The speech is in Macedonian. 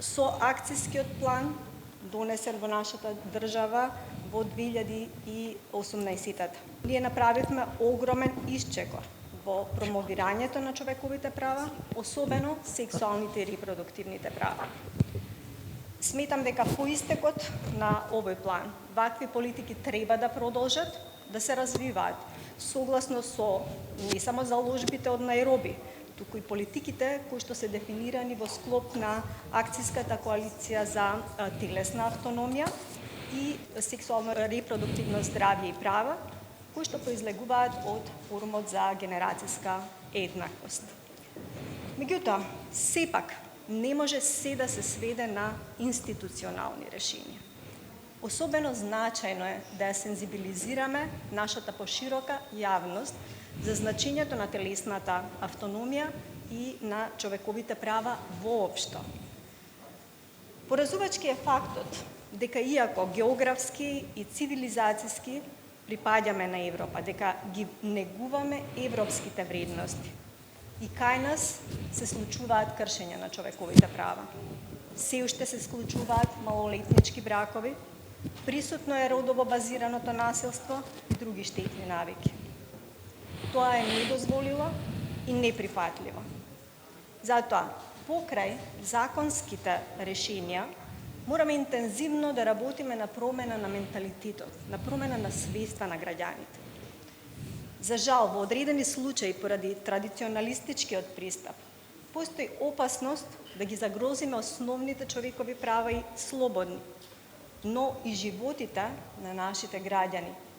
со акцијскиот план донесен во нашата држава во 2018. Ние направивме огромен исчекор во промовирањето на човековите права, особено сексуалните и репродуктивните права. Сметам дека по истекот на овој план, вакви политики треба да продолжат, да се развиваат, согласно со не само заложбите од Најроби, туку и политиките кои што се дефинирани во склоп на акцијската коалиција за телесна автономија и сексуално репродуктивно здравје и права, кои што произлегуваат од форумот за генерацијска еднаквост. Меѓутоа, сепак, не може се да се сведе на институционални решенија. Особено значајно е да ја сензибилизираме нашата поширока јавност за значењето на телесната автономија и на човековите права воопшто. Поразувачки е фактот дека иако географски и цивилизацијски припаѓаме на Европа, дека ги негуваме европските вредности и кај нас се случуваат кршења на човековите права. Се уште се склучуваат малолетнички бракови, присутно е родово базираното насилство и други штетни навики. Тоа е недозволило и неприфатливо. Затоа, покрај законските решенија, мораме интензивно да работиме на промена на менталитетот, на промена на свеста на граѓаните. За жал, во одредени случаи, поради традиционалистичкиот пристап, постои опасност да ги загрозиме основните човекови права и слободни, но и животите на нашите граѓани,